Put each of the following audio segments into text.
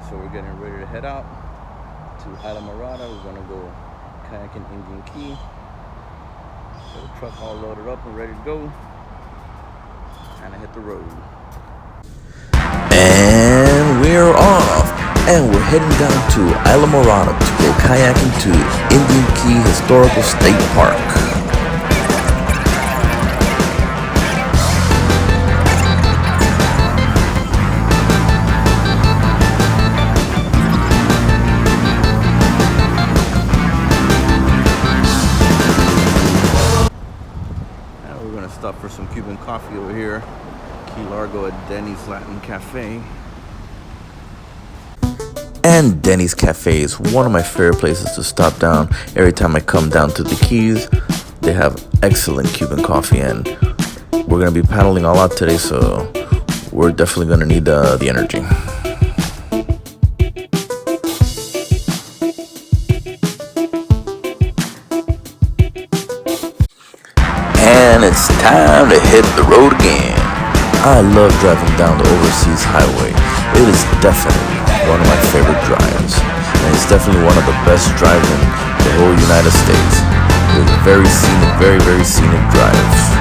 Alright, so we're getting ready to head out to Marina. We're gonna go kayaking Indian Key. Got the truck all loaded up and ready to go. And I hit the road. And we're off. And we're heading down to Marina to go kayaking to Indian Key Historical State Park. We're gonna stop for some Cuban coffee over here, Key Largo at Denny's Latin Cafe. And Denny's Cafe is one of my favorite places to stop down every time I come down to the Keys. They have excellent Cuban coffee, and we're gonna be paddling all out today, so we're definitely gonna need the energy. And it's time to hit the road again. I love driving down the overseas highway. It is definitely one of my favorite drives. And it's definitely one of the best drives in the whole United States. It is a very scenic, very scenic drive.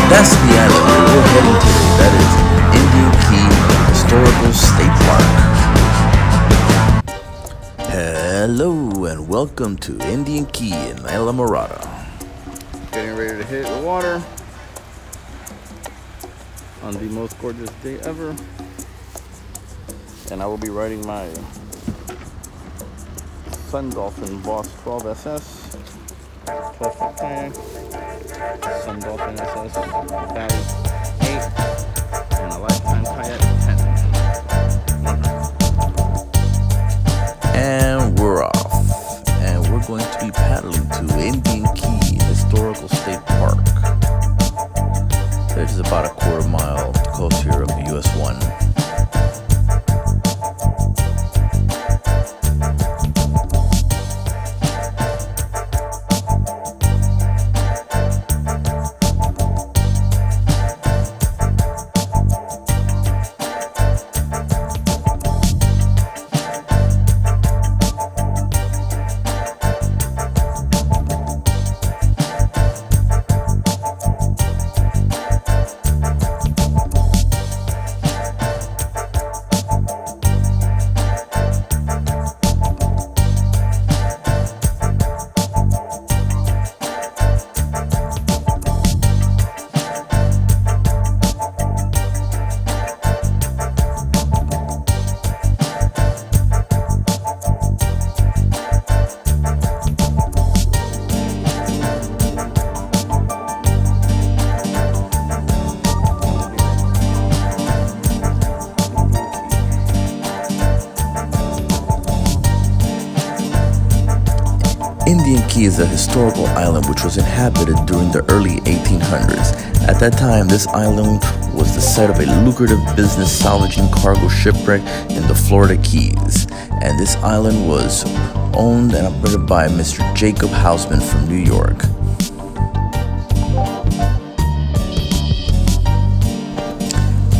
That's the island where we're heading today. That is Indian Key Historical State Park. Hello and welcome to Indian Key in Marina. Getting ready to hit the water on the most gorgeous day ever. And I will be riding my Dolphin Boss 12 SS 12-foot kayak. Dolphin SS Battery 8 and a Lifetime Kayak 10. And we're off. And we're going to be paddling to Indian Key Historical State Park. It's about a quarter mile coast here of US 1. Indian Key is a historical island which was inhabited during the early 1800s. At that time, this island was the site of a lucrative business salvaging cargo shipwreck in the Florida Keys. And this island was owned and operated by Mr. Jacob Hausman from New York.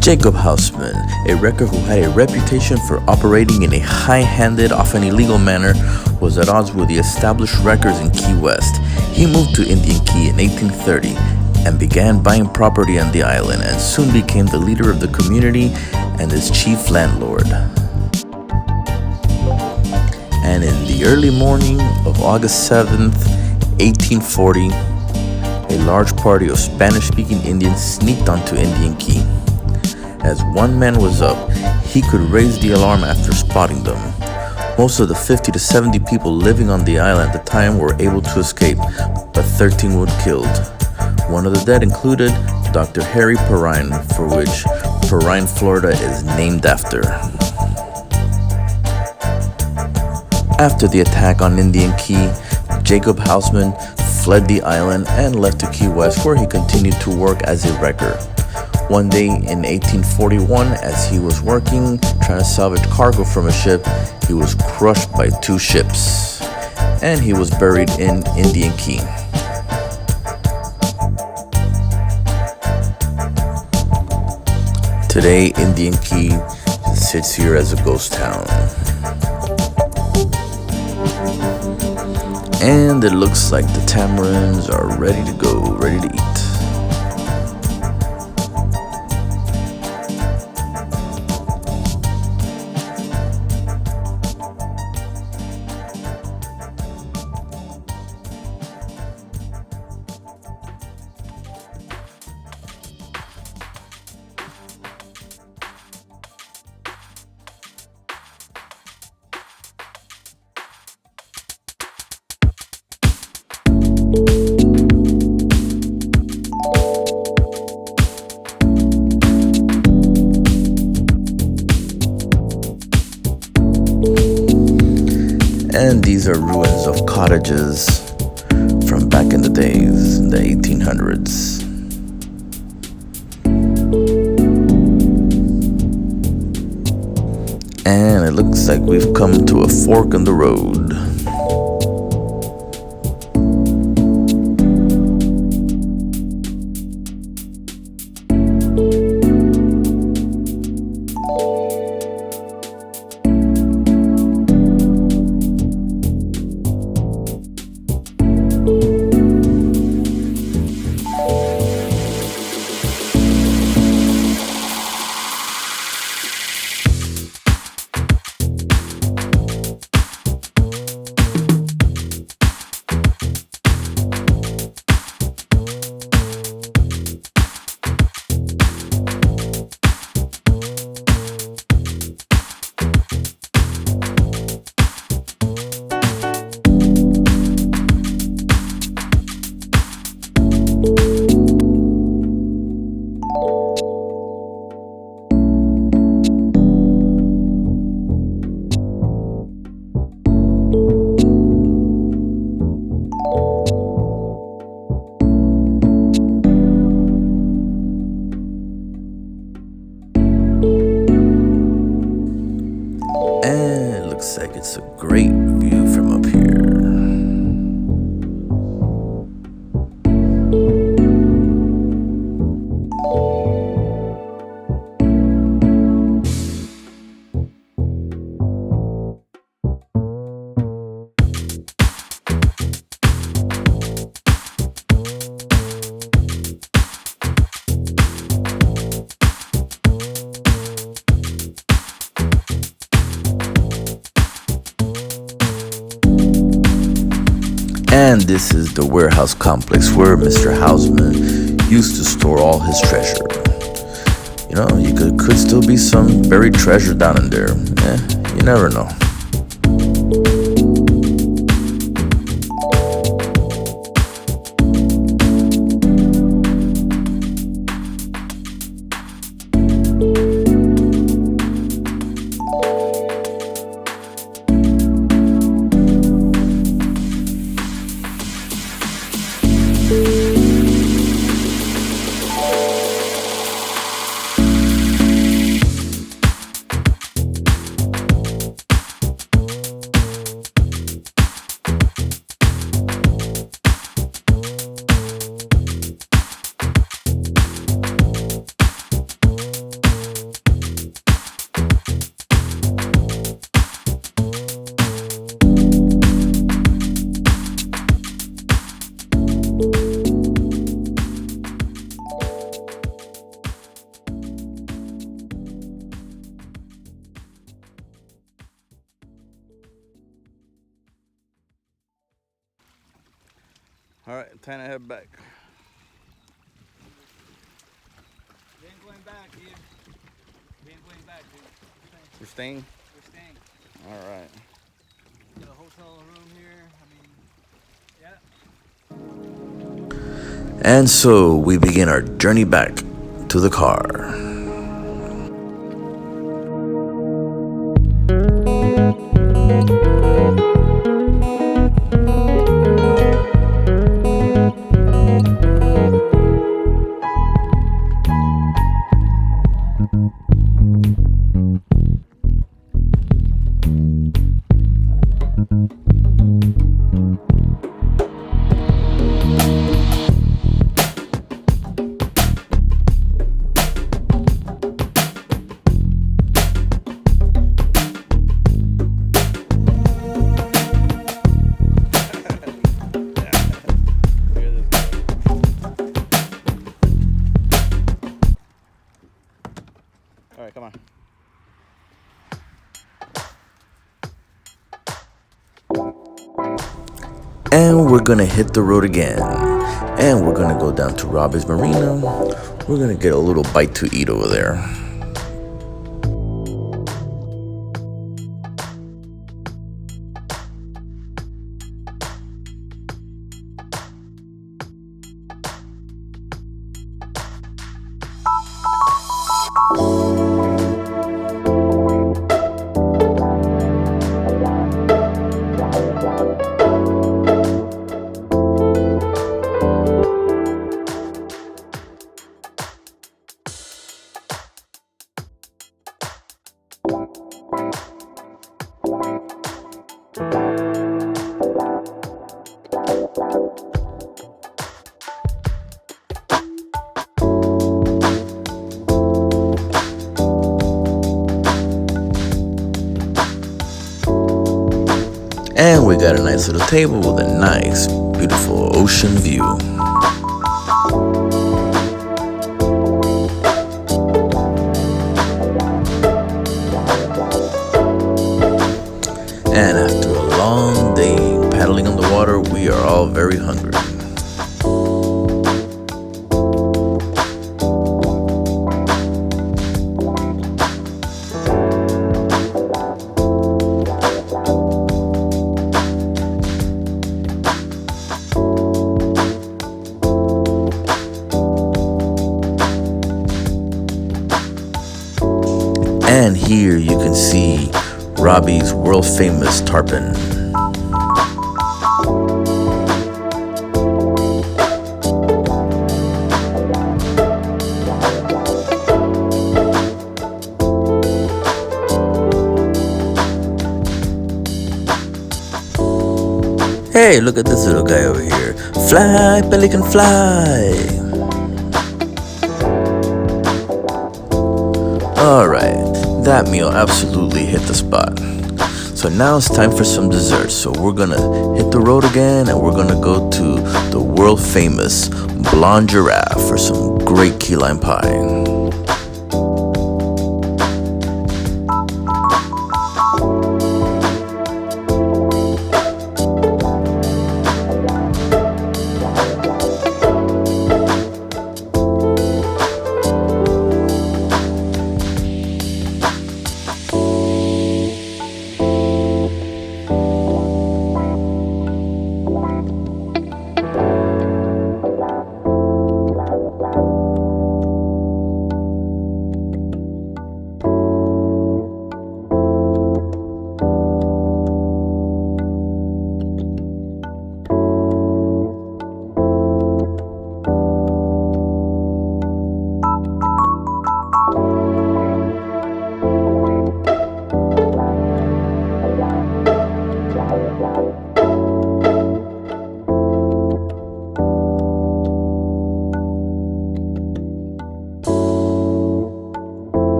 Jacob Hausman, a wrecker who had a reputation for operating in a high-handed, often illegal manner, was at odds with the established wreckers in Key West. He moved to Indian Key in 1830 and began buying property on the island, and soon became the leader of the community and its chief landlord. And in the early morning of August 7th, 1840, a large party of Spanish-speaking Indians sneaked onto Indian Key. As one man was up, he could raise the alarm after spotting them. Most of the 50 to 70 people living on the island at the time were able to escape, but 13 were killed. One of the dead included Dr. Harry Perrine, for which Perrine, Florida is named after. After the attack on Indian Key, Jacob Hausman fled the island and left to Key West, where he continued to work as a wrecker. One day in 1841, as he was working trying to salvage cargo from a ship, he was crushed by two ships, and he was buried in Indian Key. Today, Indian Key sits here as a ghost town. And it looks like the tamarins are ready to go, ready to eat. And these are ruins of cottages from back in the days, in the 1800s. And it looks like we've come to a fork in the road. Looks like it's a great view from up here. And this is the warehouse complex where Mr. Hausman used to store all his treasure. You know, could still be some buried treasure down in there. You never know. All right, time to head back. We ain't going back, dude. We ain't going back, dude. We're staying? We're staying. All right. Get a hotel room here. And so we begin our journey back to the car. All right, come on. And we're gonna hit the road again. And we're gonna go down to Robbie's Marina. We're gonna get a little bite to eat over there. And we got a nice little table with a nice, beautiful ocean view. And after a long day paddling on the water, we are all very hungry. And here you can see Robbie's world famous tarpon. Hey, look at this little guy over here. Fly, pelican, fly. Alright, that meal absolutely hit the spot. So now it's time for some dessert. So we're gonna hit the road again and we're gonna go to the world famous Blonde Giraffe for some great key lime pie.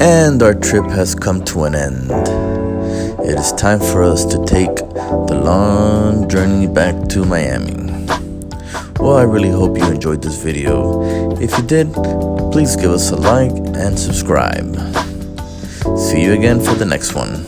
And our trip has come to an end. It is time for us to take the long journey back to Miami. Well, I really hope you enjoyed this video. If you did, please give us a like and subscribe. See you again for the next one.